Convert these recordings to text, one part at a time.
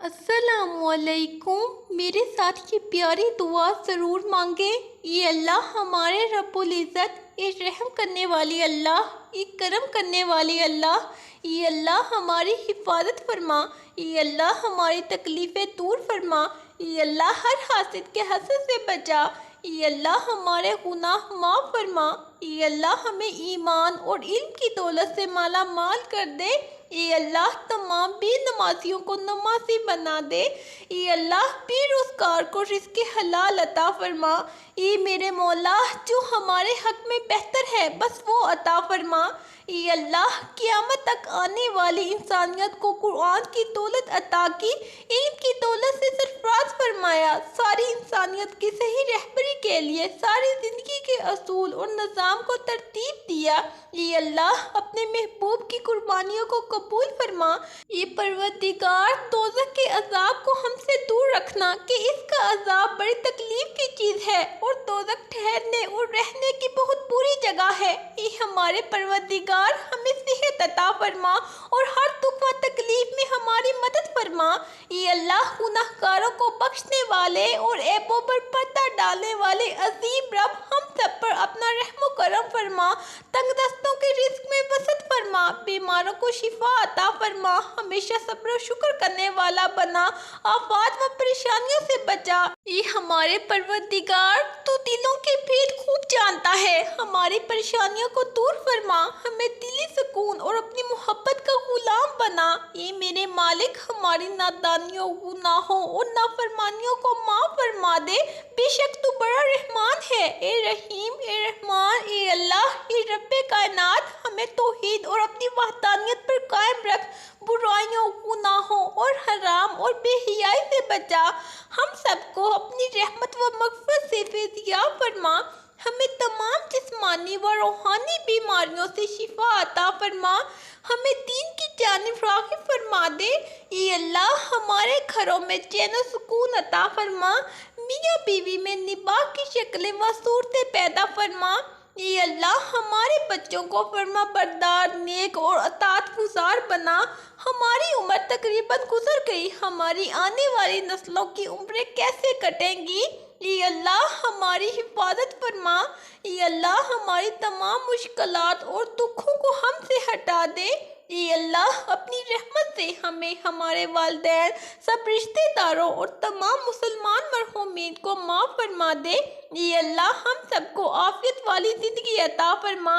अस्सलामुअलैकुम। मेरे साथ ये प्यारी दुआ ज़रूर मांगे। ये अल्लाह हमारे रब्बुल इज़्ज़त, ये रहम करने वाली अल्लाह, ये करम करने वाली अल्लाह, ये अल्लाह हमारी हिफाजत फरमा, ये अल्लाह हमारी तकलीफ़ें दूर फरमा, ये अल्लाह हर हासिद के हसद से बचा, ये अल्लाह हमारे गुनाह माफ़ फरमा, ये अल्लाह हमें ईमान और इल्म की दौलत से माला माल कर दे, ये अल्लाह तमाम बेनमाजियों को नमाजी बना दे, ये अल्लाह बेरोज़गार को रिज़्क़ हलाल अता फरमा, ये मेरे मौला जो हमारे हक़ में बेहतर है बस वो अता फरमा, ये अल्लाह क़यामत तक आने वाली इंसानियत को कुरान की दौलत अता की, इल्म की दौलत से सरफराज फरमाया, सारी इंसानियत की सही रहबरी के लिए सारी ज़िंदगी के असूल और निज़ाम को तरतीब दिया। ये अल्लाह अपने महबूब की कुर्बानियों को कबूल फरमा। ये परवरदिगार दोज़ख के अज़ाब को हमसे दूर रखना कि इसका अज़ाब बड़ी तकलीफ़ की चीज़ है और दोज़ख ठहरने और रहने की बहुत बुरी जगह है। ये हमारे परवरदिगार हमें सेहत अता फरमा और हर दुख व तकलीफ़ में हमारी मदद फरमा। ये अल्लाह गुनाहगारों को बख्शने वाले और ऐबों पर पर्दा डालने वाले अजीम रब हम सब पर अपना रहमो करम फरमा, तंगदस्तों के रिज़्क़ में वसअत फरमा, बीमारों को शिफा अता फरमा, हमेशा सब्र और शुक्र करने वाला बना, आफात व परेशानियों से बचा। ये हमारे परवरदिगार तो दिलों के भेद खूब जानता है, हमारी परेशानियों को दूर फरमा, हमें दिली सुकून और अपनी मोहब्बत का गुलाम बना। ये मेरे मालिक हमारी नादानियों, गुनाहों और नाफरमानियों को माफ़ फरमा दे, बेशक तू बड़ा रहमान है। ए रहीम, ए रहमान, ए अल्लाह, ए रब्बे कायनात, हमें तौहीद और अपनी वहदानियत पर कायम रख, बुराइयों, गुनाहों और हराम और बेहियाई से बचा, हम सबको अपनी रहमत व मग़फ़िरत से फ़ैज़याब फरमा, हमें तमाम जिस्मानी व रूहानी बीमारियों से शिफा अता फरमा, हमें दीन की जानिब राग़िब फरमा दे। ये अल्लाह हमारे घरों में चैन व सुकून अता फरमा, मियाँ बीवी में निबाह की शक्लें व सूरतें पैदा फरमा। ये अल्लाह हमारे बच्चों को फरमा बरदार, नेक और अतात गुज़ार बना। हमारी उम्र तकरीबन गुजर गई, हमारी आने वाली नस्लों की उम्रें कैसे कटेंगी। ये अल्लाह हमारी हिफाजत फरमा, ये अल्लाह हमारी तमाम मुश्किलात और दुखों को हमसे हटा दे। ये अल्लाह अपनी रहमत से हमें, हमारे वालिदैन, सब रिश्तेदारों और तमाम मुसलमान मरहूमीन को माफ़ फरमा दे। ये अल्लाह हम सबको आफियत वाली ज़िंदगी अता फरमा।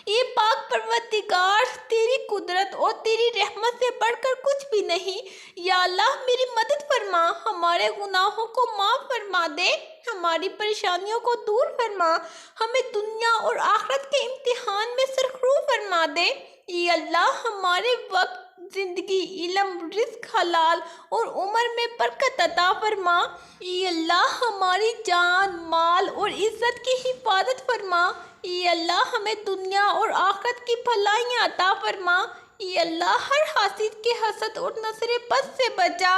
ये पाक परवरदिगार तेरी कुदरत और तेरी रहमत से बढ़कर कुछ भी नहीं। या अल्लाह मेरी मदद फरमा, हमारे गुनाहों को माफ़ फरमा दे, हमारी परेशानियों को दूर फरमा, हमें दुनिया और आखिरत के इम्तिहान में सरखरू फरमा दे। ये अल्लाह हमारे वक्त, ज़िंदगी, इल्म, रिज़्क़ हलाल और उम्र में बरकत अता फरमा। ये अल्लाह हमारी जान, माल और इज़्ज़त की हिफाजत फरमा। ये अल्लाह हमें दुनिया और आखिरत की भलाइयाँ अता फरमा। ये अल्लाह हर हासिद के हसद और नज़रे बद से बचा।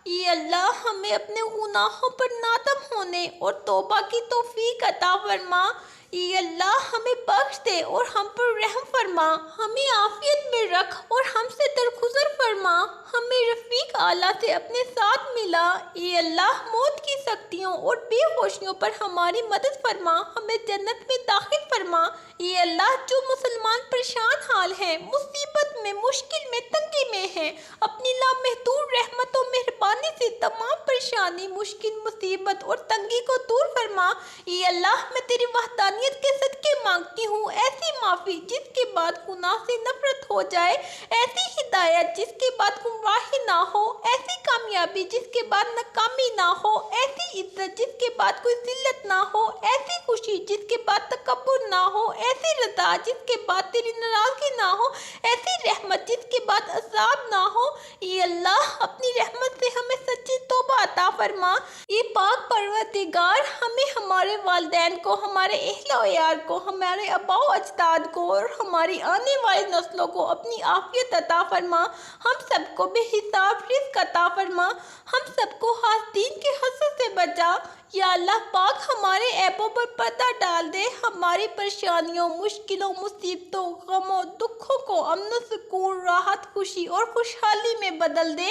ये अल्लाह हमें अपने गुनाहों पर नादम होने और तौबा की तौफीक अता फरमा। ये अल्लाह हमें बख्श दे और हम पर रहम फरमा, हमें आफियत में रख और हमसे दरगुजर फरमा, हमें रफ़ीक आला से अपने साथ मिला। ये अल्लाह मौत की सख्तियों और बेहोशियों पर हमारी मदद फरमा, हमें जन्नत में दाखिल फरमा। ये अल्लाह जो मुसलमान परेशान हाल हैं, मुसीबत में, मुश्किल में, तंगी में हैं, अपनी लामहदूद रहमत और मेहरबानी से तमाम परेशानी, मुश्किल, मुसीबत और तंगी को दूर फरमा। ये अल्लाह मैं तेरी वहदानियत के सदके मांगती हूँ, ऐसी माफ़ी जिसके बाद गुनाह से नफरत हो जाए, ऐसी हिदायत जिसके बाद गुमराही ना हो, ऐसी कामयाबी जिसके बाद नाकामी ना हो, ऐसी इज्जत जिसके बाद कोई जिल्लत ना हो, ऐसी खुशी जिसके बाद तकब्बुर ना हो, ऐसी रज़ा जिसके बाद तेरी नाराज़गी ना हो, ऐसी रहमत जिसके बाद अज़ाब ना हो। ये अल्लाह अपनी रहमत से हमें सच्ची तौबा अता फरमा। ये पाक परवरदिगार हमें, हमारे वालिदैन को, हमारे अहलो यार को, हमारे आबा अजदाद को और हमारी आने वाली नस्लों को अपनी आफियत अता फरमा। हम सबको बेहिसाब रिज़्क़ अता फरमा। हम सबको हासदीन के हसद से बचा। या अल्लाह पाक हमारे ऐबों पर पर्दा डाल दे। हमारी परेशानियों, मुश्किलों, मुसीबतों, गमों, दुखों को अमन, सुकून, राहत, खुशी और खुशहाली में बदल दे।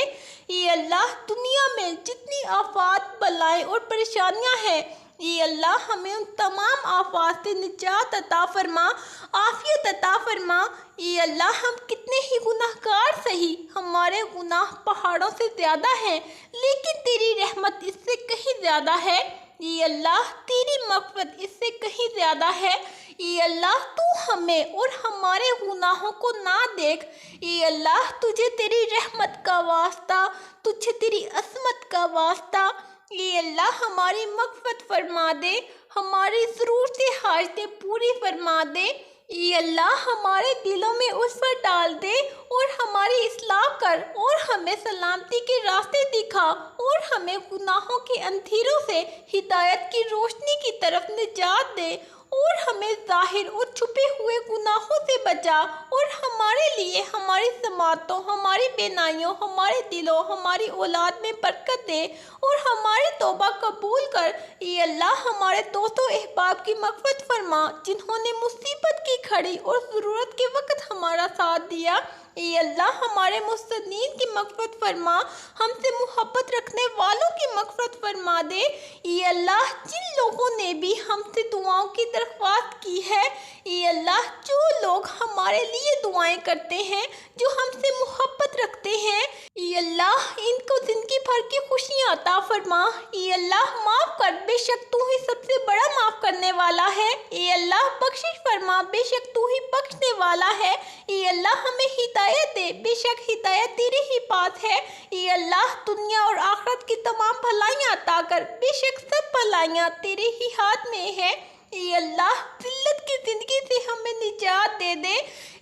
ये अल्लाह दुनिया में जितनी आफात, बलाएं और परेशानियां हैं, ये अल्लाह हमें उन तमाम आफात से निजात अता फरमा, आफियत अता फरमा। ये अल्लाह हम कितने ही गुनाहगार सही, हमारे गुनाह पहाड़ों से ज़्यादा हैं, लेकिन तेरी रहमत इससे कहीं ज़्यादा है। ये अल्लाह तेरी मग़फ़िरत इससे कहीं ज़्यादा है। ये अल्लाह तू हमें और हमारे गुनाहों को ना देख। ये अल्लाह तुझे तेरी रहमत का वास्ता, तुझे तेरी असमत का वास्ता, ये अल्लाह हमारी मग़फ़िरत फरमा दे, हमारी ज़रूरतें हाजतें पूरी फरमा दे। ये अल्लाह हमारे दिलों में उल्फत डाल दे और हमारी इस्लाह कर और हमें सलामती के रास्ते दिखा और हमें गुनाहों के अंधेरों से हिदायत की रोशनी की तरफ निजात दे और हमें ज़ाहिर और छुपे हुए गुनाहों से बचा और हमारे लिए, हमारी समातों, हमारी बेनाइयों, हमारे दिलों, हमारी औलाद में बरकत दे और हमारी तौबा कबूल कर। ये अल्लाह हमारे दोस्तों अहबाब की मग़फ़िरत फरमा, जिन्होंने मुसीबत की घड़ी और ज़रूरत के वक़्त हमारा साथ दिया। ये अल्लाह हमारे मुस्तनीन की मग़फ़िरत फरमा, हमसे मोहब्बत रखने वालों की मग़फ़िरत फरमा दे। ये अल्लाह जिन लोगों ने भी हमसे दुआओं की दरख्वास्त की है, ये अल्लाह जो लोग हमारे लिए दुआएं करते हैं, जो हमसे मोहब्बत रखते हैं, ये अल्लाह इनको ज़िंदगी भर की खुशियाँ अता फरमा। ये अल्लाह माफ़ कर, बेशक तू ही सबसे बड़ा माफ़ करने वाला है। ये अल्लाह बख्शिश फरमा, बेशक तू ही बख्शने वाला है। ये अल्लाह हमें हिदायत दे, बेशक हिदायत तेरे ही पास है। ये अल्लाह दुनिया और आखिरत की तमाम भलाइयाँ अता कर, बेशक सब भलाइयाँ तेरे ही हाथ में है। ये अल्लाह जिल्लत की ज़िंदगी से हमें निजात दे दे।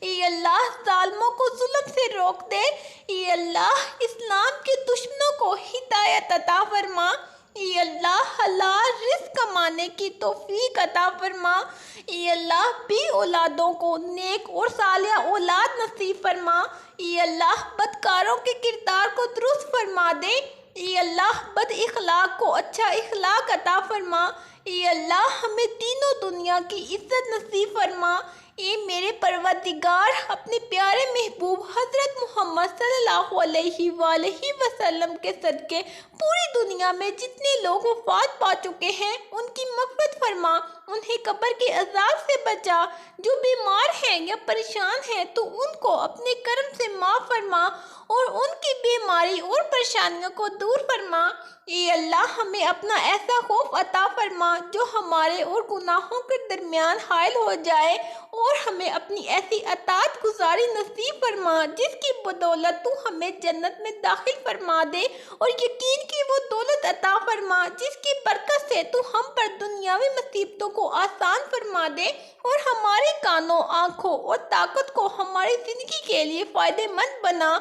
ये अल्लाह ज़ालिमों को जुल्म से रोक दे। ये अल्लाह इस्लाम के दुश्मनों को हिदायत अता फरमा। ये अल्लाह हलाल रिज़्क़ कमाने की तौफीक अता फरमा। ये अल्लाह बे औलादों को नेक और सालिहा औलाद नसीब फरमा। ये अल्लाह बदकारों के किरदार को दुरुस्त फरमा दे। ये अल्लाह बद इखलाक को अच्छा इखलाक अता फरमा। ये अल्लाह हमें तीनों दुनिया की इज्जत नसीब फरमा। ए मेरे परवरदिगार, अपने प्यारे महबूब हज़रत मोहम्मद सल्लल्लाहु अलैहि वसल्लम के सदके पूरी दुनिया में जितने लोग वफ़ात पा चुके हैं, उनकी मग़फ़िरत फरमा, उन्हें कब्र के अज़ाब से बचा। जो बीमार हैं या परेशान हैं, तो उनको अपने करम से माफ़ फरमा और उनकी बीमारी और परेशानियों को दूर फरमा। ये अल्लाह हमें अपना ऐसा खौफ अता फरमा जो हमारे और गुनाहों के दरमियान हायल हो जाए और हमें अपनी ऐसी अतात गुजारी नसीब फरमा जिसकी बदौलत तू हमें जन्नत में दाखिल फरमा दे और यकीन की वो दौलत अता फरमा जिसकी बरकत से तू हम पर दुनियावी मुसीबतों को आसान फरमा दे और हमारे कानों, आँखों और ताकत को हमारी ज़िंदगी के लिए फ़ायदेमंद बना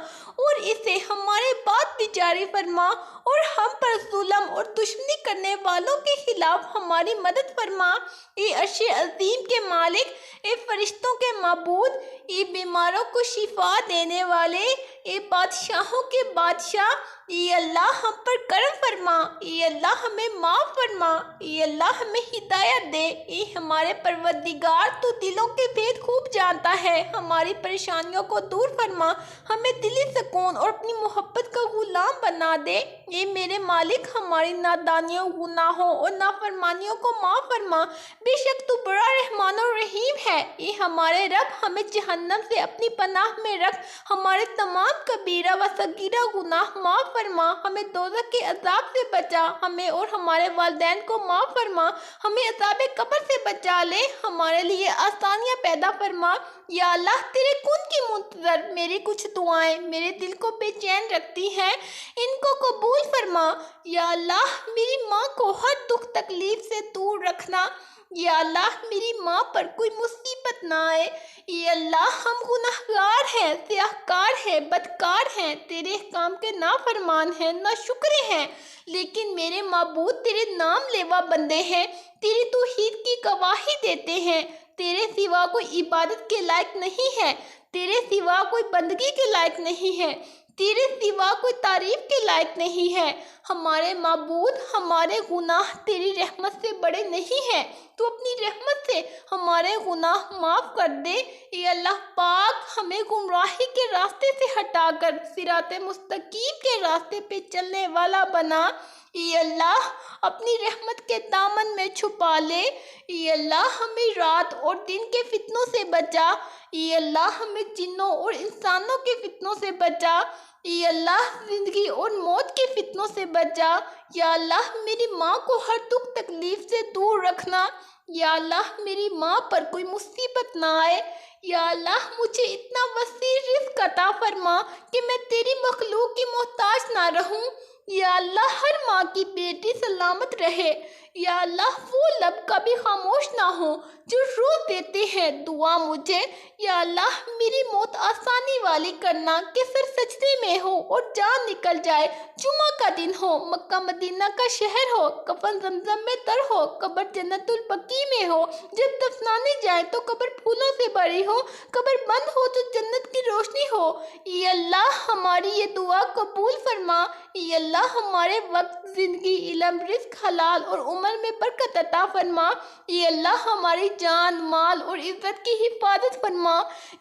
और इसे हमारे बाद भी जारी फरमा और हम पर जुल्म और दुश्मनी करने वालों के खिलाफ हमारी मदद फरमा। ये अर्श अज़ीम के मालिक, ये फरिश्तों के माबूद, ये बीमारों को शिफा देने वाले, ये बादशाहों के बादशाह, ये अल्लाह हम पर करम फरमा। ये अल्लाह हमें माफ़ फरमा। ये अल्लाह हमें हिदायत दे। ये हमारे परवरदिगार, तू दिलों के भेद खूब जानता है। हमारी परेशानियों को दूर फरमा, हमें दिली सुकून और अपनी मोहब्बत का गुलाम बना दे। ये मेरे मालिक, हमारी नादानियों, गुनाहों और नाफरमानियों को माफ़ फरमा। बेशक तू बड़ा रहमान और रहीम है। ये हमारे रब, हमें जहन्नम से अपनी पनाह में रख, हमारे तमाम कबीरा व सगीरा गुनाह माफ़ फरमा, हमें दोज़ख के अज़ाब से बचा, हमें और हमारे वालिदैन को माफ़ फरमा, हमें अज़ाब कब्र से बचा ले, हमारे लिए आसानियाँ पैदा फरमा। या अल्लाह, तेरे कुन की मुंतज़र मेरी कुछ दुआएं मेरे दिल को बेचैन रखती हैं, इनको कबूल फरमा। या अल्लाह, मेरी माँ को हर दुख तकलीफ से दूर रखना। या अल्लाह, मेरी माँ पर कोई मुसीबत ना आए। ये अल्लाह, हम गुनाहगार हैं, सियाहकार हैं, बदकार हैं, तेरे काम के नाफरमान हैं, नाशुक्र हैं। लेकिन मेरे माबूद तेरे नाम लेवा बंदे हैं, तेरी तौहीद की गवाही देते हैं। तेरे सिवा कोई इबादत के लायक नहीं है, तेरे सिवा कोई बंदगी के लायक नहीं है, तेरे सिवा कोई तारीफ के लायक नहीं है। हमारे माबूद, हमारे गुनाह तेरी रहमत से बड़े नहीं हैं। तू अपनी रहमत से हमारे गुनाह माफ़ कर दे। ये अल्लाह पाक, हमें गुमराही के रास्ते से हटाकर सिराते मुस्तकीम के रास्ते पे चलने वाला बना। ये अल्लाह अपनी रहमत के दामन में छुपा ले। ये अल्लाह हमें रात और दिन के फितनों से बचा। ये अल्लाह हमें जिन्नों और इंसानों के फितनों से बचा। ये अल्लाह ज़िंदगी और मौत के फितनों से बचा। या अल्लाह मेरी माँ को हर दुख तकलीफ से दूर रखना। या अल्लाह मेरी माँ पर कोई मुसीबत ना आए। या अल्लाह मुझे इतना वसी रिज़्क़ अता फरमा कि मैं तेरी मखलूक की मोहताज ना रहूं। या अल्लाह हर माँ की बेटी सलामत रहे। या अल्लाह वो लब कभी खामोश ना हो जो रोज़ देते हैं दुआ मुझे। या अल्लाह मेरी मौत आसानी वाली करना कि सर सजदे में हो और जान निकल जाए। जुमा का दिन हो, मक्का मदीना का शहर हो, कफन जमजम में तर हो, कब्र जन्नतुल बकी में हो, जब दफनाने जाए तो कब्र फूलों से भरी हो, कब्र बंद हो तो जन्नत की रोशनी हो। ये अल्लाह हमारी ये दुआ कबूल फरमा। ये अल्लाह हमारे वक्त, ज़िंदगी, इल्म, रिज़्क़, हलाल और उम्र में बरकत अता फरमा। ये अल्लाह हमारी जान, माल और इज़्ज़त की हिफाजत फरमा।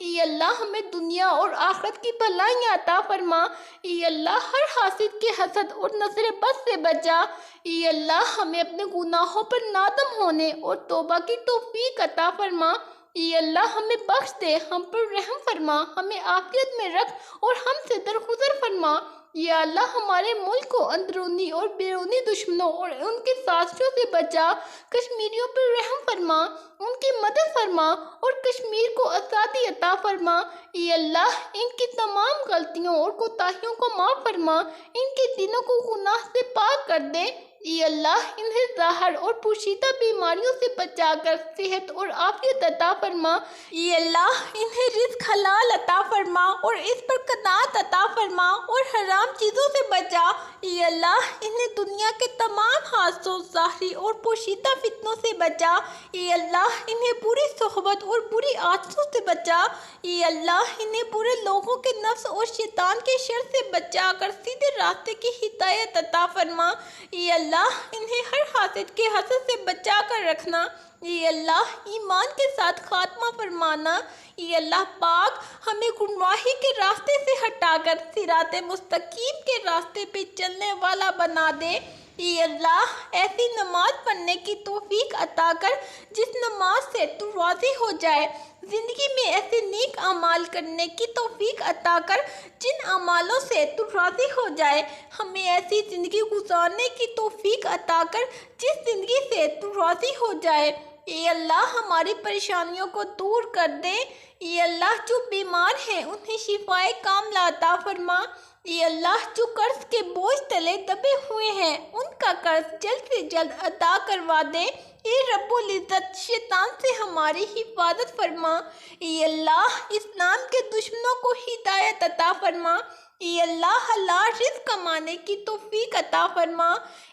ये अल्लाह हमें दुनिया और आखिरत की भलाइयाँ अता फरमा। ये अल्लाह हर हासिद के हसद और नज़र बद से बचा। ये अल्लाह हमें अपने गुनाहों पर नादम होने और तौबा की तौफीक अता फरमा। ये अल्लाह हमें बख्श दे, हम पर रहम फरमा, हमें आफियत में रख और हमसे दरगुजर फरमा। या अल्लाह हमारे मुल्क को अंदरूनी और बैरूनी दुश्मनों और उनके साजिशों से बचा। कश्मीरियों पर रहम फरमा, उनकी मदद फरमा और कश्मीर को आज़ादी अता फरमा। ये अल्लाह इनकी तमाम गलतियों और कोताहियों को माफ़ फरमा, इनके दिलों को गुनाह से पाक कर दे। ये अल्लाह इन्हें ज़ाहिर और पोशीदा बीमारियों से बचाकर सेहत और आफियत अता फरमा। ये अल्लाह इन्हें रिज़्क़ हलाल अता फरमा और इस पर कनात अता फरमा और हराम चीज़ों से बचा। ये अल्लाह इन्हें दुनिया के तमाम हादसों, ज़ाहिरी और पोशीदा फितनों से बचा। ये अल्लाह इन्हें बुरी सोहबत और बुरी आदतों से बचा। ये अल्लाह इन्हें बुरे लोगों के नफ्स और शैतान के शर से बचा कर सीधे रास्ते की हिदायत अता फरमा। ये अल्लाह इन्हें हर हासिद के हसद से बचा कर रखना। ये अल्लाह ईमान के साथ खात्मा फरमाना। ये अल्लाह पाक हमें गुमराही के रास्ते से हटाकर सिराते मुस्तकीम के रास्ते पे चलने वाला बना दे। ये अल्लाह ऐसी नमाज पढ़ने की तौफीक अता कर जिस नमाज से तू राज़ी हो जाए। ज़िंदगी में ऐसे नेक अमाल करने की तौफीक अता कर जिन अमालों से तू राज़ी हो जाए। हमें ऐसी ज़िंदगी गुजारने की तौफीक अता कर जिस ज़िंदगी से तू राज़ी हो जाए। ये अल्लाह हमारी परेशानियों को दूर कर दे। ये अल्लाह जो बीमार हैं उन्हें शिफाए कामिला अता फरमा। ये अल्लाह जो कर्ज के बोझ तले दबे हुए हैं उनका कर्ज जल्द से जल्द अदा करवा दे। ये रब्बुल इज़्ज़त शैतान से हमारी हिफाजत फरमा। ये अल्लाह इस्लाम के दुश्मनों को हिदायत अता फरमा। ये अल्लाह हलाल रिज़्क़ कमाने की तौफीक अता फरमा।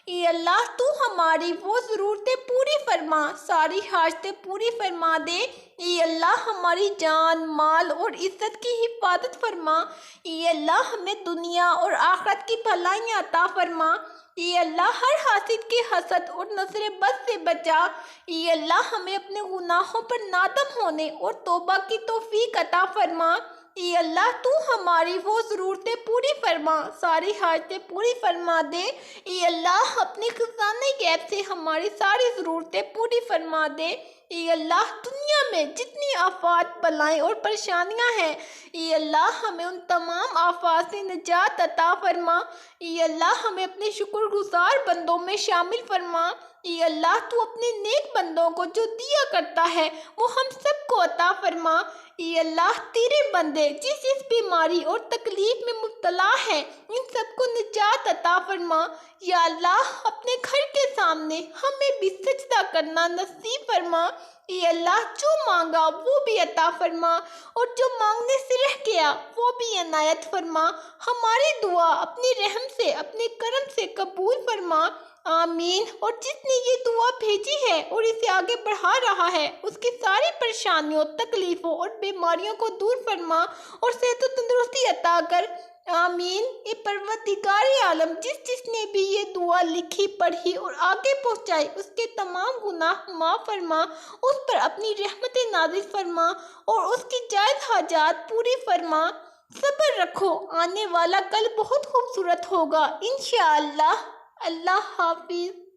ये अल्लाह तू हमारी वो ज़रूरतें पूरी फरमा, सारी हाजतें पूरी फरमा दे। ये अल्लाह हमारी जान, माल और इज़्ज़त की हिफाजत फरमा। ये अल्लाह हमें दुनिया और आखिरत की भलाइयाँ अता फरमा। ये अल्लाह हर हासिद के हसद और नज़र बद से बचा। ये अल्लाह हमें अपने गुनाहों पर नादम होने और तौबा की तौफीक अता फरमा। ये अल्लाह तू हमारी वो ज़रूरतें पूरी फरमा, सारी हाजतें पूरी फरमा दे। ये अल्लाह अपने खजाने गैब से हमारी सारी ज़रूरतें पूरी फरमा दे। ये अल्लाह दुनिया में जितनी आफात, बलाएं और परेशानियां हैं, ये अल्लाह हमें उन तमाम आफात से निजात अता फरमा। ये अल्लाह हमें अपने शुक्रगुजार बंदों में शामिल फरमा। ये अल्लाह तू अपने नेक बंदों को जो दिया करता है वो हम सबको अता फरमा। ये अल्लाह तेरे बंदे जिस जिस बीमारी और तकलीफ में मुब्तला है इन सबको निजात अता फरमा। या अल्लाह अपने घर के सामने हमें भी सजदा करना नसीब फरमा। ये अल्लाह जो मांगा वो भी अता फरमा और जो मांगने से रह गया वो भी इनायत फरमा। हमारी दुआ अपनी रहम से अपने करम से कबूल फरमा। आमीन। और जिसने ये दुआ भेजी है और इसे आगे बढ़ा रहा है उसकी सारी परेशानियों तकलीफ़ों और बीमारियों को दूर फरमा और सेहत और तंदुरुस्ती अता कर। आमीन। ए परवरदिगार आलम जिसने भी ये दुआ लिखी पढ़ी और आगे पहुँचाई उसके तमाम गुनाह माफ़ फरमा, उस पर अपनी रहमत नाज़िल फरमा और उसकी जायज़ हाजात पूरी फरमा। सब्र रखो, आने वाला कल बहुत खूबसूरत होगा इंशाअल्लाह। अल्लाह हाफिज़।